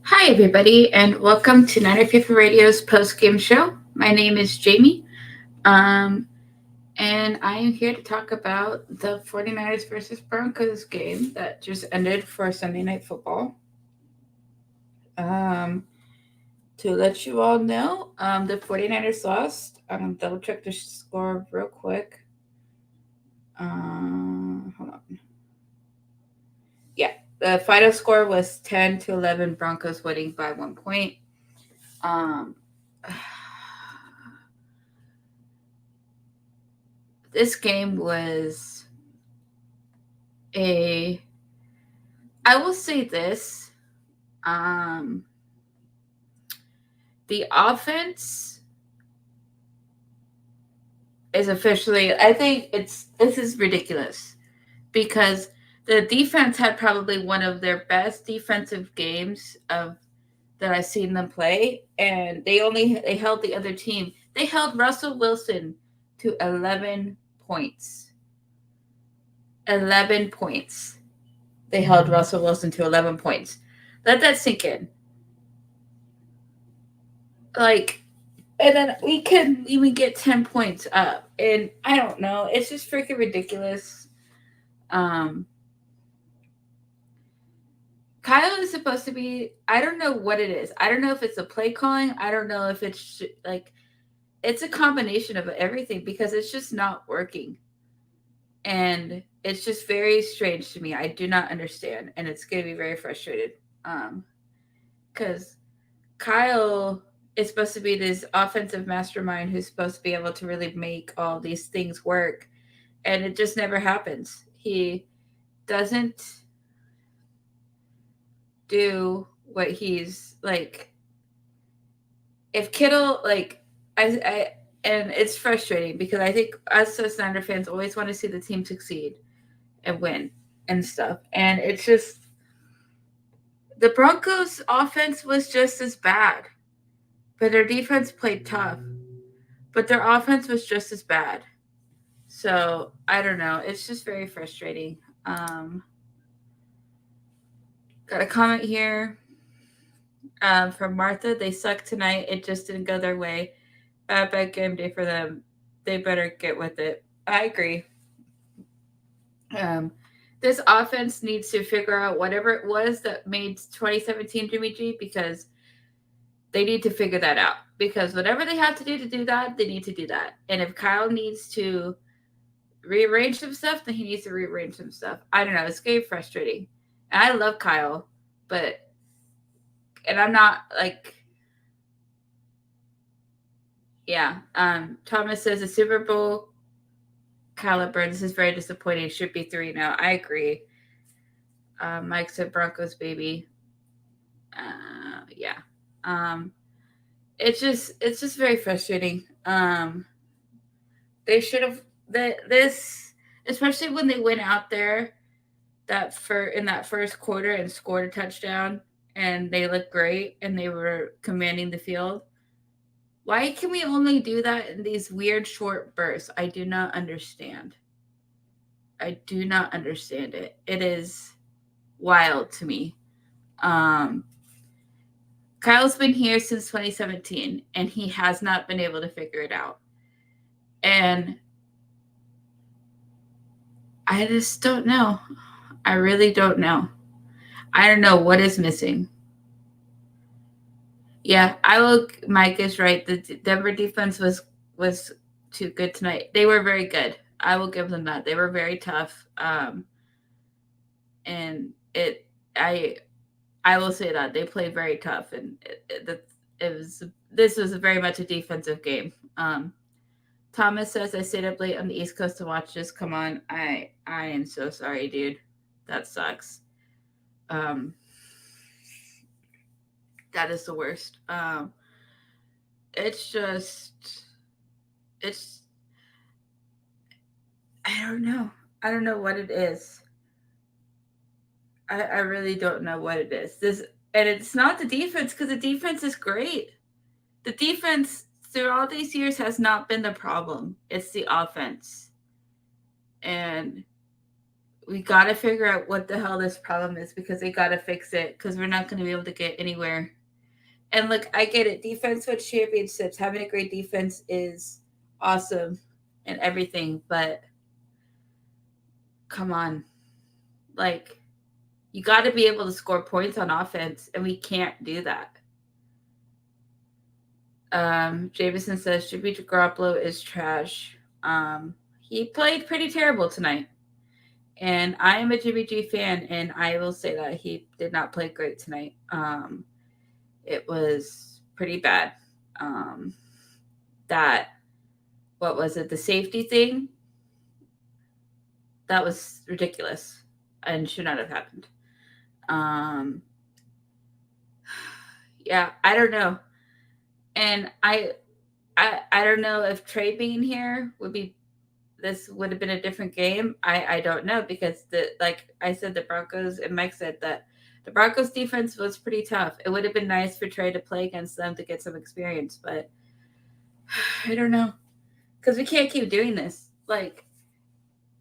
Hi, everybody, and welcome to 950 Radio's post game show. My name is Jayme, um, and I am here to talk about the 49ers versus Broncos game that just ended for Sunday Night Football. Um, to let you all know, the 49ers lost. I'm going to double check the score real quick. Hold on. Yeah, the final score was 10-11, Broncos winning by 1 point. Um, this game was a I will say this. Um the offense is officially, I think this is ridiculous because the defense had probably one of their best defensive games of that I've seen them play, and they held the other team. They held Russell Wilson to 11 points. 11 points. They held Russell Wilson to 11 points. Let that sink in. Like, and then we can even get 10 points up. And I don't know. It's just freaking ridiculous. Um, Kyle is supposed to be, I don't know what it is. I don't know if it's a play calling. I don't know if it's like, it's a combination of everything because it's just not working. And it's just very strange to me. I do not understand. And it's going to be very frustrated. Because Kyle is supposed to be this offensive mastermind who's supposed to be able to really make all these things work, and it just never happens. He doesn't do what he's like. If Kittle, like, I and it's frustrating because I think us as Snyder fans always want to see the team succeed and win and stuff, and it's just the Broncos' offense was just as bad, but their defense played tough. But their offense was just as bad. So I don't know. It's just very frustrating. Got a comment here from Martha. They suck tonight. It just didn't go their way. Bad game day for them. They better get with it. I agree. Um, this offense needs to figure out whatever it was that made 2017 Jimmy G, because they need to figure that out. Because whatever they have to do that, they need to do that. And if Kyle needs to rearrange some stuff, then he needs to rearrange some stuff. I don't know. It's getting frustrating. And I love Kyle, but and I'm not like, yeah. Thomas says the Super Bowl caliber. This is very disappointing. Should be 3 now. I agree. Mike said Broncos baby. Yeah. Um, it's just very frustrating. They should have this, especially when they went out there in that first quarter and scored a touchdown, and they looked great and they were commanding the field. Why can we only do that in these weird short bursts? I do not understand. I do not understand it. It is wild to me. Um, Kyle's been here since 2017 and he has not been able to figure it out. And I just don't know. I really don't know. I don't know what is missing. Yeah, I will. Mike is right. The Denver defense was too good tonight. They were very good. I will give them that. They were very tough. And I I will say that they played very tough, and it was this was very much a defensive game. Thomas says I stayed up late on the East Coast to watch this. Come on, I am so sorry, dude. That sucks. Um, that is the worst. It's just it's I don't know. I don't know what it is. I really don't know what it is. This and it's not the defense because the defense is great. The defense through all these years has not been the problem. It's the offense. And we got to figure out what the hell this problem is because they got to fix it because we're not going to be able to get anywhere. And look, I get it. Defense wins championships. Having a great defense is awesome and everything, but come on. Like, you got to be able to score points on offense, and we can't do that. Jameson says Jimmy Garoppolo is trash. He played pretty terrible tonight. And I am a Jimmy G fan, and I will say that he did not play great tonight. It was pretty bad. That, what was it, the safety thing? That was ridiculous and should not have happened. Yeah, I don't know. And I don't know if Trey being here this would have been a different game. I don't know because like I said, the Broncos and Mike said that the Broncos defense was pretty tough. It would have been nice for Trey to play against them to get some experience, but I don't know because we can't keep doing this. Like,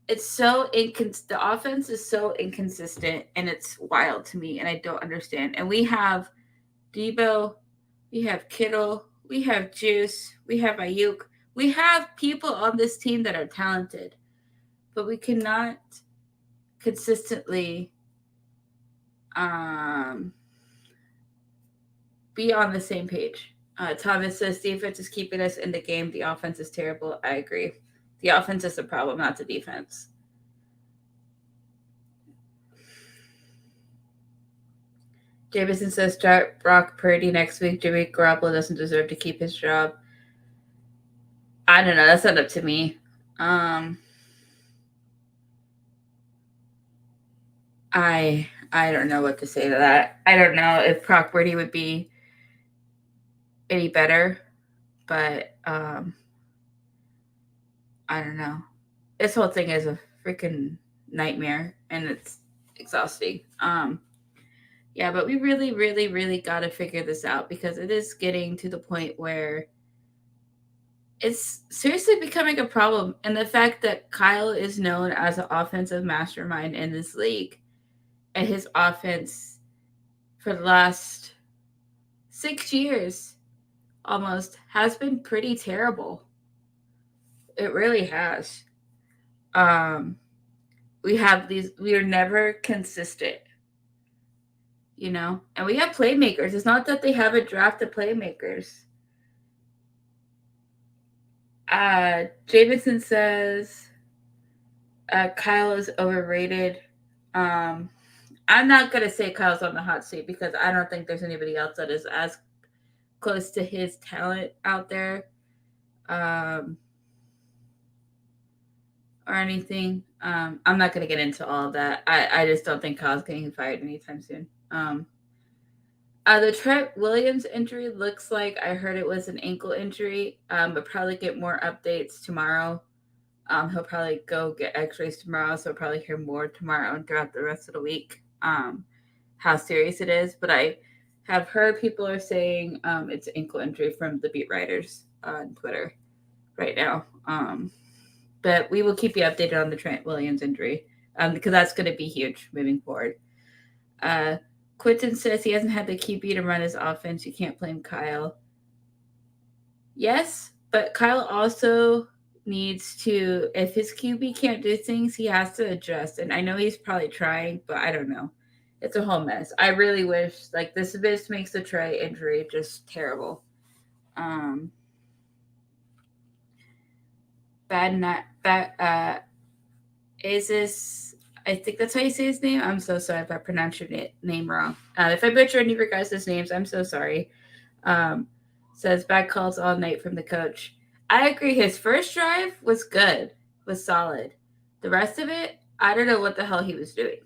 it's so the offense is so inconsistent and it's wild to me and I don't understand. And we have Debo, we have Kittle, we have Juice, we have Ayuk. We have people on this team that are talented, but we cannot consistently be on the same page. Thomas says defense is keeping us in the game. The offense is terrible. I agree. The offense is the problem, not the defense. Jameson says start Brock Purdy next week. Jimmy Garoppolo doesn't deserve to keep his job. I don't know. That's not up to me. I don't know what to say to that. I don't know if Brock Purdy would be any better, but I don't know. This whole thing is a freaking nightmare, and it's exhausting. Yeah, but we really, really, really got to figure this out because it is getting to the point where it's seriously becoming a problem. And the fact that Kyle is known as an offensive mastermind in this league, and his offense for the last 6 years almost has been pretty terrible. It really has. We are never consistent, and we have playmakers. It's not that they haven't drafted playmakers. Jameson says Kyle is overrated. I'm not going to say Kyle's on the hot seat because I don't think there's anybody else that is as close to his talent out there or anything. I'm not going to get into all of that. I just don't think Kyle's getting fired anytime soon. The Trent Williams injury looks like I heard it was an ankle injury, but probably get more updates tomorrow. He'll probably go get x-rays tomorrow, so I'll probably hear more tomorrow and throughout the rest of the week how serious it is. But I have heard people are saying it's ankle injury from the beat writers on Twitter right now. But we will keep you updated on the Trent Williams injury because that's going to be huge moving forward. Quentin says he hasn't had the QB to run his offense. You can't blame Kyle. Yes, but Kyle also needs to, if his QB can't do things, he has to adjust. And I know he's probably trying, but I don't know. It's a whole mess. I really wish, this makes the Trey injury just terrible. Asis, I think that's how you say his name. I'm so sorry if I pronounced your name wrong. If I butcher any of your guys' names, I'm so sorry. Says bad calls all night from the coach. I agree. His first drive was good, was solid. The rest of it, I don't know what the hell he was doing.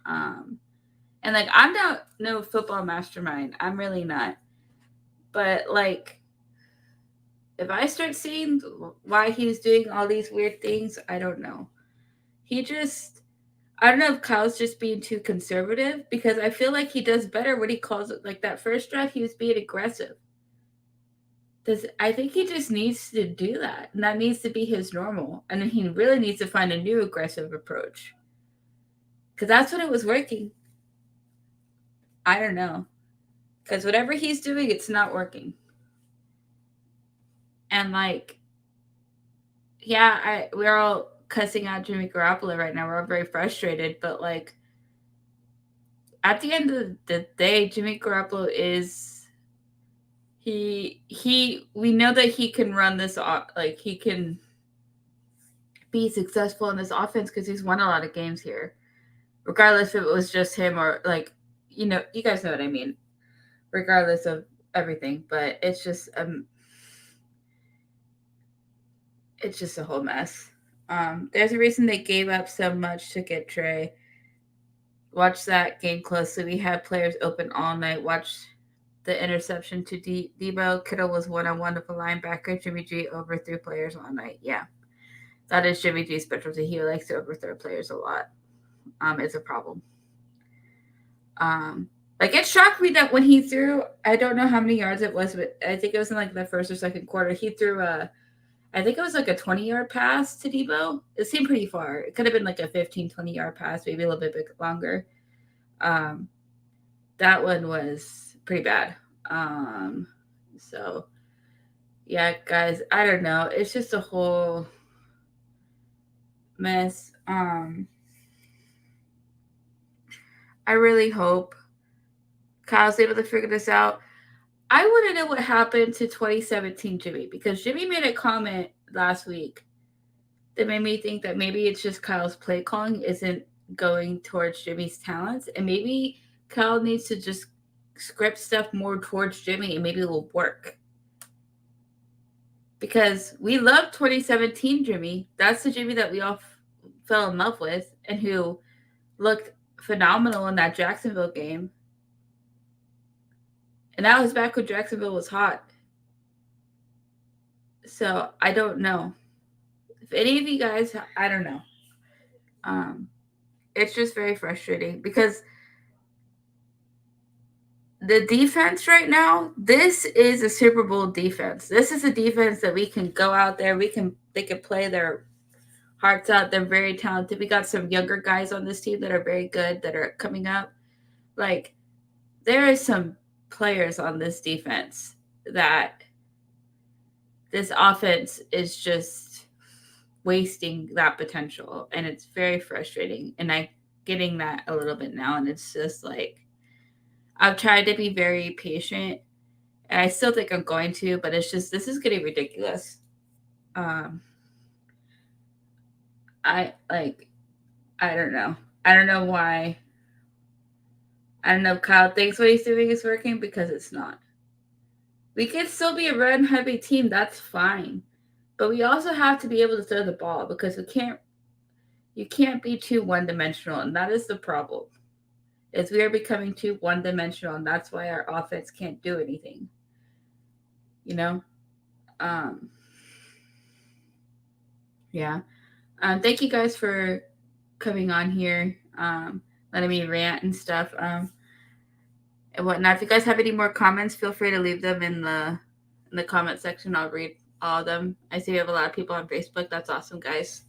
And I'm not no football mastermind. I'm really not. But if I start seeing why he's doing all these weird things, I don't know. I don't know if Kyle's just being too conservative because I feel like he does better when he calls it that first drive. He was being aggressive. I think he just needs to do that, and that needs to be his normal. And then he really needs to find a new aggressive approach. Because that's when it was working. I don't know. Because whatever he's doing, it's not working. And like, yeah, we're all cussing out Jimmy Garoppolo right now. We're all very frustrated, but like at the end of the day, Jimmy Garoppolo is we know that he can run this like he can be successful in this offense because he's won a lot of games here, regardless if it was just him or like you guys know what I mean. Regardless of everything, but it's just a whole mess. There's a reason they gave up so much to get Trey. Watch that game closely. We had players open all night. Watch the interception to Debo. Kittle was one-on-one with a linebacker. Jimmy G overthrew players all night. Yeah, that is Jimmy G's specialty. He likes to overthrow players a lot. It's a problem. Like it shocked me that when he threw, I don't know how many yards it was, but I think it was in like the first or second quarter. He threw I think it was like a 20-yard pass to Debo. It seemed pretty far. It could have been like a 15, 20-yard pass, maybe a little bit longer. That one was pretty bad. So, yeah, guys, I don't know. It's just a whole mess. I really hope Kyle's able to figure this out. I want to know what happened to 2017 Jimmy because Jimmy made a comment last week that made me think that maybe it's just Kyle's play calling isn't going towards Jimmy's talents, and maybe Kyle needs to just script stuff more towards Jimmy, and maybe it will work. Because we love 2017 Jimmy. That's the Jimmy that we all fell in love with, and who looked phenomenal in that Jacksonville game. And that was back when Jacksonville was hot. So I don't know. If any of you guys, I don't know. It's just very frustrating because the defense right now, this is a Super Bowl defense. This is a defense that we can go out there. They can play their hearts out. They're very talented. We got some younger guys on this team that are very good that are coming up. Like there is some players on this defense that this offense is just wasting that potential, and it's very frustrating. And I'm getting that a little bit now, and it's just like I've tried to be very patient, and I still think I'm going to, but it's just this is getting ridiculous. I don't know. I don't know why. I don't know if Kyle thinks what he's doing is working because it's not. We can still be a run heavy team, that's fine. But we also have to be able to throw the ball because you can't be too one dimensional, and that is the problem. Is we are becoming too one dimensional, and that's why our offense can't do anything. Yeah. Thank you guys for coming on here, letting me rant and stuff, and whatnot. If you guys have any more comments, feel free to leave them in the comment section. I'll read all of them. I see we have a lot of people on Facebook. That's awesome, guys.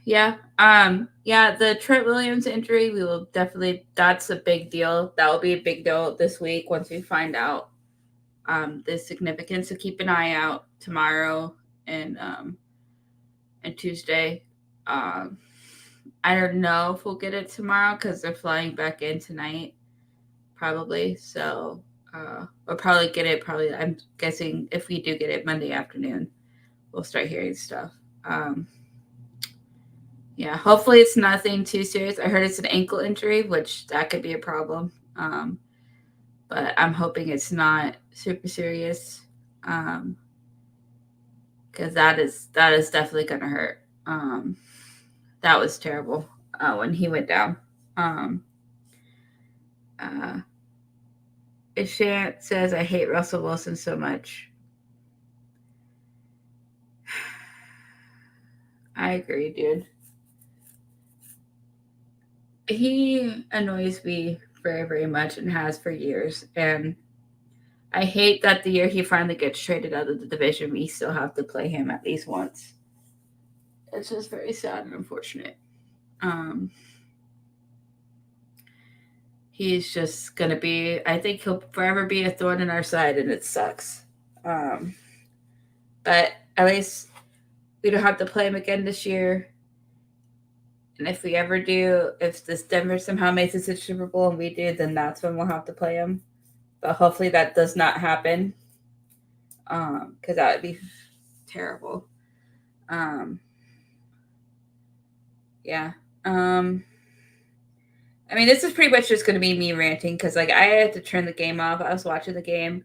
Yeah. The Trent Williams injury, we will definitely, that's a big deal. That will be a big deal this week once we find out the significance. So keep an eye out tomorrow and Tuesday. I don't know if we'll get it tomorrow because they're flying back in tonight, probably. So we'll probably get it. I'm guessing if we do get it Monday afternoon, we'll start hearing stuff. Yeah, hopefully it's nothing too serious. I heard it's an ankle injury, which that could be a problem. But I'm hoping it's not super serious. Because that is definitely going to hurt. That was terrible when he went down. Ishant says, I hate Russell Wilson so much. I agree, dude. He annoys me very, very much and has for years. And I hate that the year he finally gets traded out of the division, we still have to play him at least once. It's just very sad and unfortunate. Um, he's just gonna be. I think he'll forever be a thorn in our side, and it sucks. Um, but at least we don't have to play him again this year. And if we ever do, if this Denver somehow makes it to the Super Bowl and we do, then that's when we'll have to play him. But hopefully that does not happen, because that would be terrible. Um, yeah. Um, I mean, this is pretty much just going to be me ranting because, like, I had to turn the game off. I was watching the game.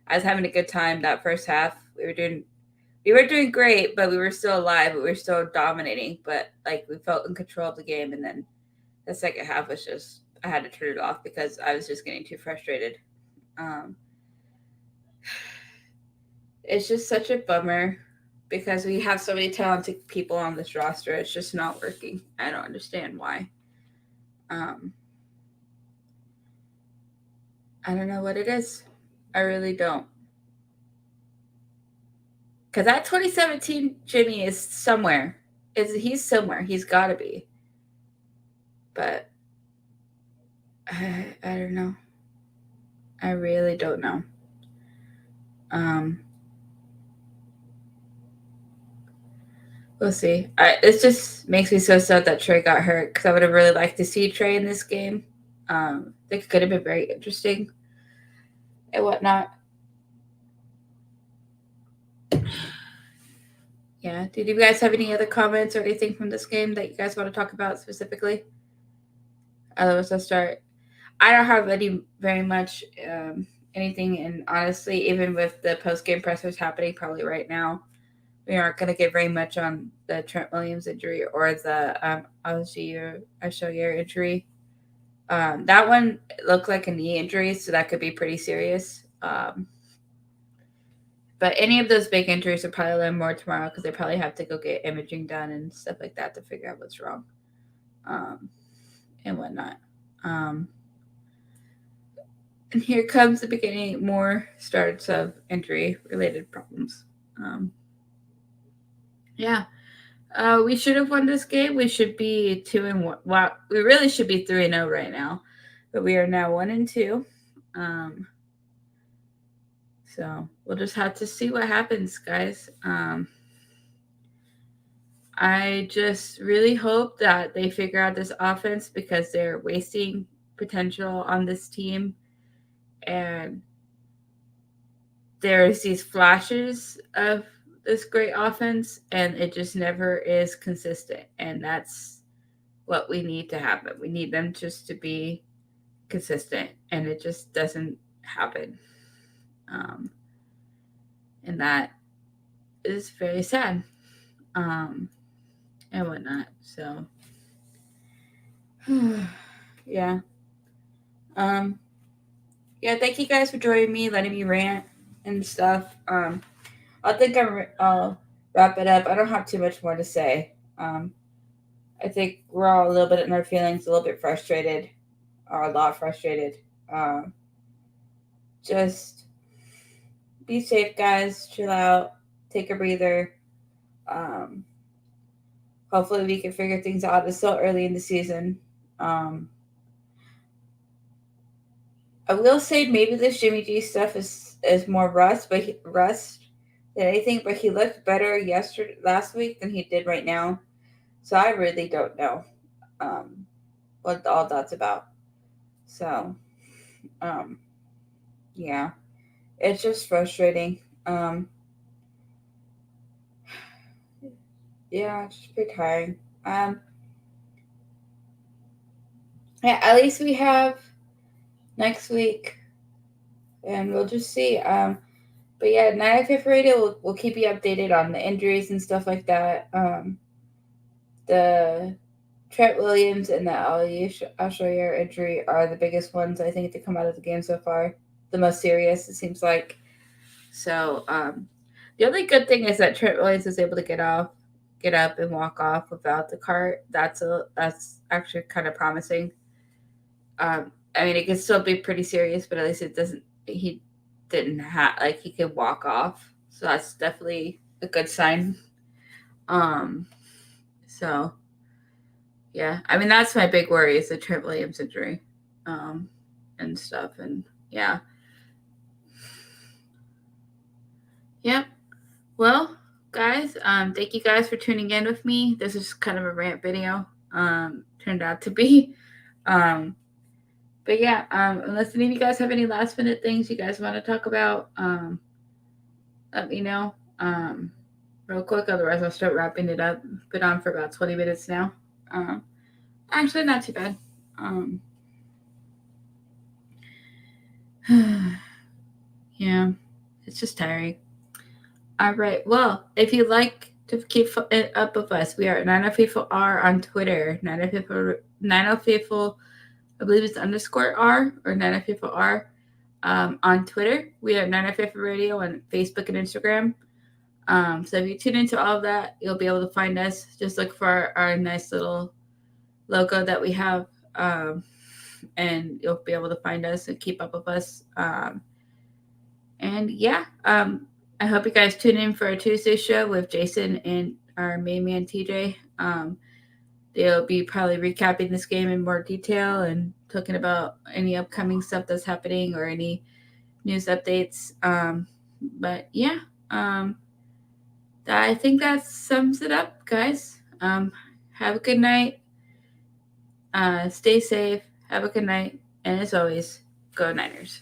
I was having a good time that first half. We were doing great, but we were still alive. But we were still dominating. But like, we felt in control of the game, and then the second half was just I had to turn it off because I was just getting too frustrated. Um, it's just such a bummer because we have so many talented people on this roster. It's just not working. I don't understand why. Um, I don't know what it is. I really don't. Because that 2017 Jimmy is somewhere. He's somewhere. He's got to be. But I don't know. I really don't know. Um, we'll see. It just makes me so sad that Trey got hurt because I would have really liked to see Trey in this game. I think it could have been very interesting and whatnot. Yeah. Did you guys have any other comments or anything from this game that you guys want to talk about specifically? Otherwise, I'll start. I don't have any very much anything, and honestly, even with the post game pressers happening probably right now, we aren't going to get very much on the Trent Williams injury or the Alshire injury. That one looked like a knee injury, so that could be pretty serious. But any of those big injuries will probably learn more tomorrow because they probably have to go get imaging done and stuff like that to figure out what's wrong um, and whatnot. Um, and here comes the beginning, more starts of injury related problems. Um, yeah, we should have won this game. We should be 2-1. Wow, we really should be 3-0 right now, but we are now 1-2. Um, so we'll just have to see what happens, guys. I just really hope that they figure out this offense because they're wasting potential on this team. And there's these flashes of this great offense, and it just never is consistent. And that's what we need to happen. We need them just to be consistent, and it just doesn't happen. Um, and that is very sad and whatnot. So, yeah. Um, yeah, thank you guys for joining me, letting me rant and stuff. I'll wrap it up. I don't have too much more to say. I think we're all a little bit in our feelings, a little bit frustrated, or a lot frustrated. Um, just be safe, guys. Chill out. Take a breather. Um, hopefully, we can figure things out. It's still early in the season. Um, I will say maybe this Jimmy G stuff is more rust than anything. But he looked better last week than he did right now. So I really don't know um, what all that's about. So um, yeah, it's just frustrating. Um, yeah, it's just pretty tiring. Um, yeah, at least we have next week, and we'll just see. But yeah, Night Fifth Radio will keep you updated on the injuries and stuff like that. The Trent Williams and the Alshire injury are the biggest ones I think to come out of the game so far. The most serious, it seems like. So the only good thing is that Trent Williams was able to get up, and walk off without the cart. That's actually kind of promising. I mean, it can still be pretty serious, but at least it doesn't. He didn't have like he could walk off, so that's definitely a good sign. Um, So, yeah. I mean, that's my big worry is the Trent Williams injury and stuff. And, yeah. Yep. Well, guys, thank you guys for tuning in with me. This is kind of a rant video. Turned out to be. But yeah, unless any of you guys have any last minute things you guys want to talk about, let me know. Real quick, otherwise I'll start wrapping it up. Been on for about 20 minutes now. Actually, not too bad. Yeah, it's just tiring. All right. Well, if you'd like to keep it up with us, we are 90faithful.r on Twitter. 90faithful, I believe it's _R or 90faithful.r on Twitter. We are 90faithful Radio on Facebook and Instagram. So if you tune into all of that, you'll be able to find us. Just look for our nice little logo that we have, and you'll be able to find us and keep up with us. And yeah, I hope you guys tune in for our Tuesday show with Jason and our main man TJ. They'll be probably recapping this game in more detail and talking about any upcoming stuff that's happening or any news updates. But yeah, I think that sums it up, guys. Have a good night. Stay safe. Have a good night. And as always, go Niners.